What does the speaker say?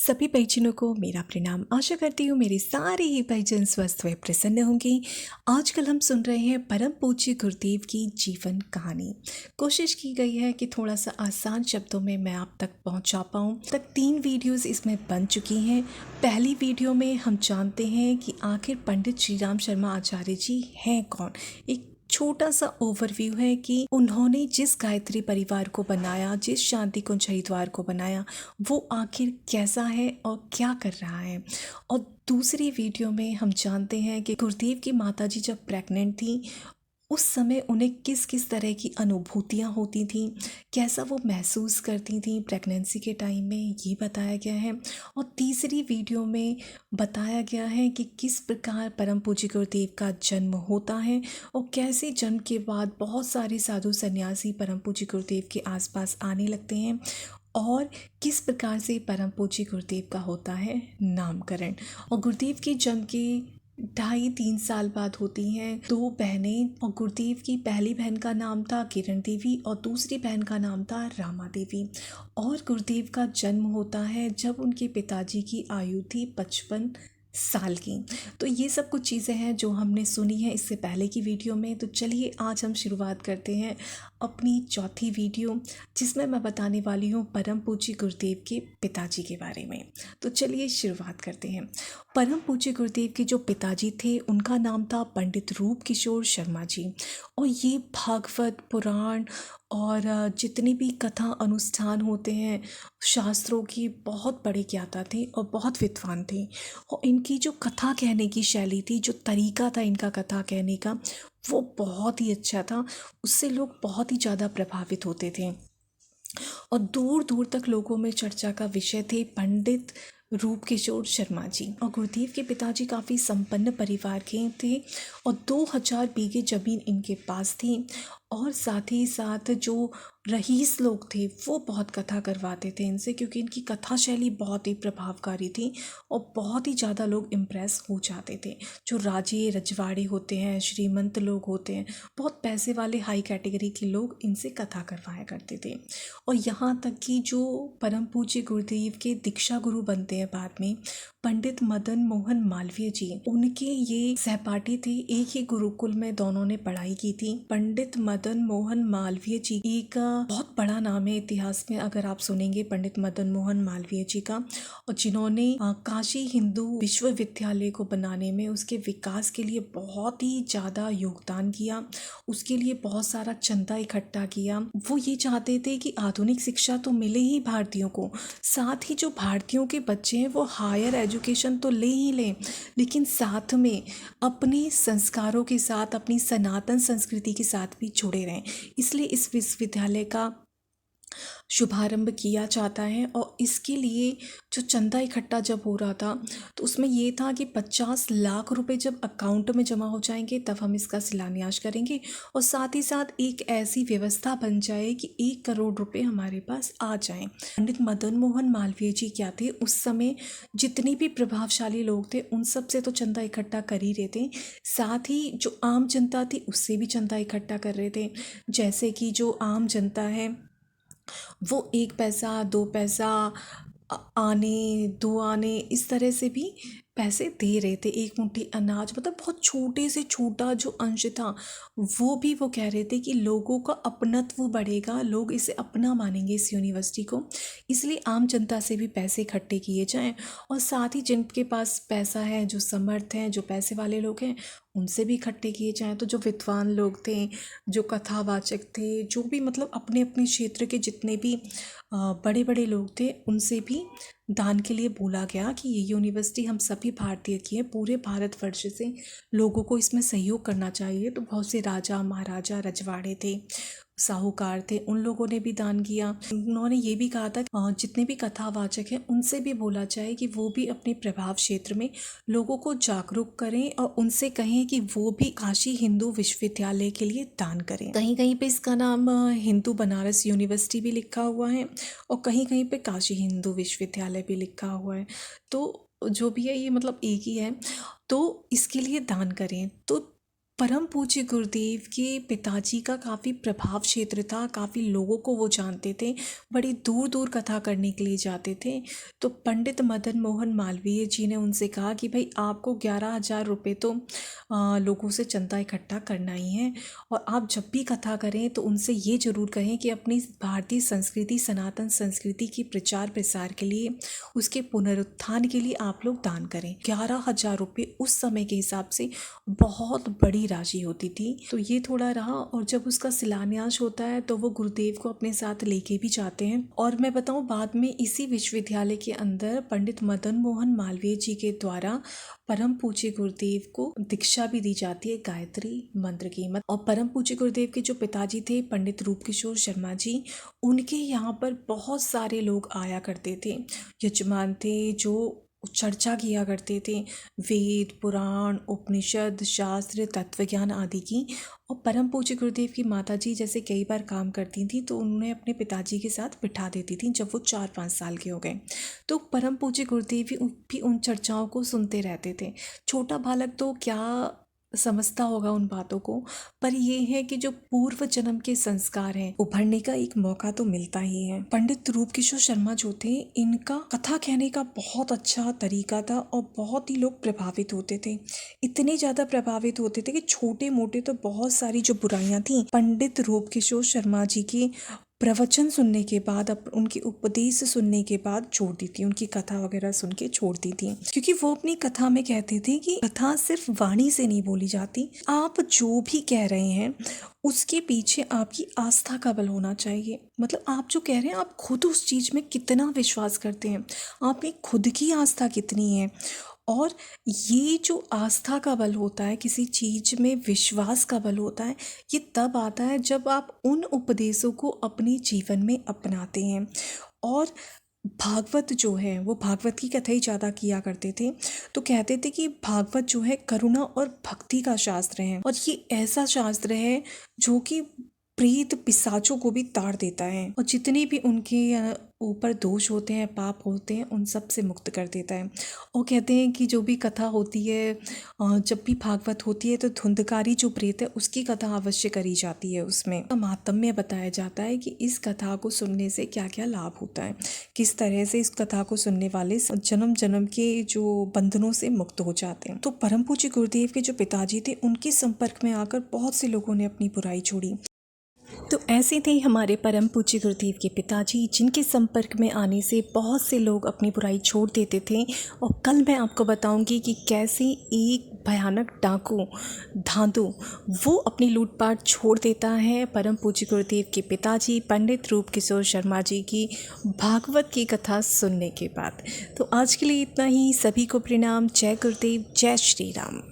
सभी परिजनों को मेरा प्रणाम। आशा करती हूँ मेरे सारे ही परिजन स्वस्थ व प्रसन्न होंगे। आजकल हम सुन रहे हैं परम पूज्य गुरुदेव की जीवन कहानी। कोशिश की गई है कि थोड़ा सा आसान शब्दों में मैं आप तक पहुँचा पाऊँ। तक 3 वीडियोस इसमें बन चुकी हैं। पहली वीडियो में हम जानते हैं कि आखिर पंडित श्री राम शर्मा आचार्य जी हैं कौन। एक छोटा सा ओवरव्यू है कि उन्होंने जिस गायत्री परिवार को बनाया, जिस शांति कुंज हरिद्वार को बनाया, वो आखिर कैसा है और क्या कर रहा है। और दूसरी वीडियो में हम जानते हैं कि गुरुदेव की माताजी जब प्रेग्नेंट थी उस समय उन्हें किस किस तरह की अनुभूतियाँ होती थीं, कैसा वो महसूस करती थीं प्रेगनेंसी के टाइम में, ये बताया गया है। और तीसरी वीडियो में बताया गया है कि किस प्रकार परम पूज्य गुरुदेव का जन्म होता है और कैसे जन्म के बाद बहुत सारे साधु सन्यासी परम पूज्य गुरुदेव के आसपास आने लगते हैं और किस प्रकार से परम पूज्य गुरुदेव का होता है नामकरण। और गुरुदेव के जन्म के 2.5-3 साल बाद होती हैं 2 बहनें। और गुरुदेव की पहली बहन का नाम था किरण देवी और दूसरी बहन का नाम था रामा देवी। और गुरुदेव का जन्म होता है जब उनके पिताजी की आयु थी 55 साल की। तो ये सब कुछ चीज़ें हैं जो हमने सुनी है इससे पहले की वीडियो में। तो चलिए आज हम शुरुआत करते हैं अपनी चौथी वीडियो, जिसमें मैं बताने वाली हूँ परम पूज्य गुरुदेव के पिताजी के बारे में। तो चलिए शुरुआत करते हैं। परम पूज्य गुरुदेव के जो पिताजी थे उनका नाम था पंडित रूप किशोर शर्मा जी। और ये भागवत पुराण और जितनी भी कथा अनुष्ठान होते हैं, शास्त्रों की बहुत बड़े ज्ञाता थे और बहुत विद्वान थे। और इनकी जो कथा कहने की शैली थी, जो तरीका था इनका कथा कहने का, वो बहुत ही अच्छा था। उससे लोग बहुत ही ज़्यादा प्रभावित होते थे और दूर दूर तक लोगों में चर्चा का विषय थे पंडित रूप किशोर शर्मा जी। और गुरुदेव के पिताजी काफ़ी संपन्न परिवार के थे और 2000 बीघे ज़मीन इनके पास थी। और साथ ही साथ जो रईस लोग थे वो बहुत कथा करवाते थे इनसे, क्योंकि इनकी कथा शैली बहुत ही प्रभावकारी थी और बहुत ही ज़्यादा लोग इम्प्रेस हो जाते थे। जो राजे रजवाड़े होते हैं, श्रीमंत लोग होते हैं, बहुत पैसे वाले हाई कैटेगरी के लोग इनसे कथा करवाया करते थे। और यहाँ तक कि जो परम पूज्य गुरुदेव के दीक्षा गुरु बनते हैं बाद में, पंडित मदन मोहन मालवीय जी, उनके ये सहपाठी थे। एक ही गुरुकुल में दोनों ने पढ़ाई की थी। पंडित मदन मोहन मालवीय जी एक बहुत बड़ा नाम है इतिहास में, अगर आप सुनेंगे पंडित मदन मोहन मालवीय जी का, और जिन्होंने काशी हिंदू विश्वविद्यालय को बनाने में, उसके विकास के लिए बहुत ही ज़्यादा योगदान किया। उसके लिए बहुत सारा चंदा इकट्ठा किया। वो ये चाहते थे कि आधुनिक शिक्षा तो मिले ही भारतीयों को, साथ ही जो भारतीयों के बच्चे हैं वो हायर एजुकेशन तो ले ही लें, लेकिन साथ में अपने संस्कारों के साथ, अपनी सनातन संस्कृति के साथ भी जुड़े रहें। इसलिए इस विश्वविद्यालय का शुभारंभ किया जाता है। और इसके लिए जो चंदा इकट्ठा जब हो रहा था तो उसमें ये था कि 50 लाख रुपए जब अकाउंट में जमा हो जाएंगे तब हम इसका शिलान्यास करेंगे, और साथ ही साथ एक ऐसी व्यवस्था बन जाए कि 1 करोड़ रुपए हमारे पास आ जाएं। पंडित मदन मोहन मालवीय जी क्या थे, उस समय जितने भी प्रभावशाली लोग थे उन सब से तो चंदा इकट्ठा कर ही रहे थे, साथ ही जो आम जनता थी उससे भी चंदा इकट्ठा कर रहे थे। जैसे कि जो आम जनता है वो 1 पैसा 2 पैसा आने 2 आने इस तरह से भी पैसे दे रहे थे। 1 मुट्ठी अनाज, मतलब बहुत छोटे से छोटा जो अंश था वो भी वो कह रहे थे कि लोगों का अपनत्व बढ़ेगा, लोग इसे अपना मानेंगे इस यूनिवर्सिटी को, इसलिए आम जनता से भी पैसे इकट्ठे किए जाएं। और साथ ही जिनके पास पैसा है, जो समर्थ हैं, जो पैसे वाले लोग हैं, उनसे भी इकट्ठे किए जाएं। तो जो विद्वान लोग थे, जो कथावाचक थे, जो भी मतलब अपने अपने क्षेत्र के जितने भी बड़े बड़े लोग थे, उनसे भी दान के लिए बोला गया कि ये यूनिवर्सिटी हम सभी भारतीय की है, पूरे भारतवर्ष से लोगों को इसमें सहयोग करना चाहिए। तो बहुत से राजा महाराजा रजवाड़े थे, साहूकार थे, उन लोगों ने भी दान किया। उन्होंने ये भी कहा था जितने भी कथावाचक हैं उनसे भी बोला जाए कि वो भी अपने प्रभाव क्षेत्र में लोगों को जागरूक करें और उनसे कहें कि वो भी काशी हिंदू विश्वविद्यालय के लिए दान करें। कहीं कहीं पे इसका नाम हिंदू बनारस यूनिवर्सिटी भी लिखा हुआ है और कहीं कहीं पे काशी हिंदू विश्वविद्यालय भी लिखा हुआ है। तो जो भी है ये मतलब एक ही है, तो इसके लिए दान करें। तो परम पूज्य गुरुदेव के पिताजी का काफ़ी प्रभाव क्षेत्र था, काफ़ी लोगों को वो जानते थे, बड़ी दूर दूर कथा करने के लिए जाते थे। तो पंडित मदन मोहन मालवीय जी ने उनसे कहा कि भाई आपको 11,000 रुपये तो लोगों से चंदा इकट्ठा करना ही है, और आप जब भी कथा करें तो उनसे ये ज़रूर कहें कि अपनी भारतीय संस्कृति, सनातन संस्कृति की प्रचार प्रसार के लिए, उसके पुनरुत्थान के लिए आप लोग दान करें। 11,000 रुपये उस समय के हिसाब से बहुत बड़ी राशि होती थी। तो ये थोड़ा रहा, और जब उसका शिलान्यास होता है तो वो गुरुदेव को अपने साथ लेके भी जाते हैं। और मैं बताऊं, बाद में इसी विश्वविद्यालय के अंदर पंडित मदन मोहन मालवीय जी के द्वारा परम पूज्य गुरुदेव को दीक्षा भी दी जाती है गायत्री मंत्र की। और परम पूज्य गुरुदेव के जो पिताजी थे पंडित रूपकिशोर शर्मा जी, उनके यहाँ पर बहुत सारे लोग आया करते थे, यजमान थे जो चर्चा किया करते थे वेद, पुराण, उपनिषद, शास्त्र, तत्वज्ञान आदि की। और परम पूज्य गुरुदेव की माता जी जैसे कई बार काम करती थी तो उन्हें अपने पिताजी के साथ बिठा देती थी जब वो 4-5 साल के हो गए। तो परम पूज्य गुरुदेव भी उन चर्चाओं को सुनते रहते थे। छोटा बालक तो क्या समझता होगा उन बातों को, पर ये है कि जो पूर्व जन्म के संस्कार हैं, उभरने का एक मौका तो मिलता ही है। पंडित रूपकिशोर शर्मा जो थे, इनका कथा कहने का बहुत अच्छा तरीका था और बहुत ही लोग प्रभावित होते थे। इतने ज़्यादा प्रभावित होते थे कि छोटे मोटे तो बहुत सारी जो बुराइयां थी, पंडित रूपकिशोर शर्मा जी की प्रवचन सुनने के बाद, उनकी उपदेश सुनने के बाद छोड़ दी थी, उनकी कथा वगैरह सुन के छोड़ दी थी। क्योंकि वो अपनी कथा में कहते थे कि कथा सिर्फ वाणी से नहीं बोली जाती, आप जो भी कह रहे हैं उसके पीछे आपकी आस्था का बल होना चाहिए। मतलब आप जो कह रहे हैं, आप खुद उस चीज़ में कितना विश्वास करते हैं, आप में खुद की आस्था कितनी है। और ये जो आस्था का बल होता है, किसी चीज़ में विश्वास का बल होता है, ये तब आता है जब आप उन उपदेशों को अपने जीवन में अपनाते हैं। और भागवत जो है, वो भागवत की कथा ही ज़्यादा किया करते थे। तो कहते थे कि भागवत जो है करुणा और भक्ति का शास्त्र है, और ये ऐसा शास्त्र है जो कि प्रेत पिशाचों को भी ताड़ देता है, और जितने भी उनके ऊपर दोष होते हैं, पाप होते हैं, उन सब से मुक्त कर देता है। और कहते हैं कि जो भी कथा होती है, जब भी भागवत होती है तो धुंधकारी जो प्रेत है उसकी कथा अवश्य करी जाती है। उसमें महात्म्य बताया जाता है कि इस कथा को सुनने से क्या क्या लाभ होता है, किस तरह से इस कथा को सुनने वाले जन्म जन्म के जो बंधनों से मुक्त हो जाते हैं। तो परम पूज्य गुरुदेव के जो पिताजी थे, उनके संपर्क में आकर बहुत से लोगों ने अपनी बुराई छोड़ी। तो ऐसे थे हमारे परम पूज्य गुरुदेव के पिताजी, जिनके संपर्क में आने से बहुत से लोग अपनी बुराई छोड़ देते थे। और कल मैं आपको बताऊंगी कि कैसे एक भयानक डाकू धांधु वो अपनी लूटपाट छोड़ देता है परम पूज्य गुरुदेव के पिताजी पंडित रूपकिशोर शर्मा जी की भागवत की कथा सुनने के बाद। तो आज के लिए इतना ही। सभी को प्रणाम। जय गुरुदेव, जय श्री राम।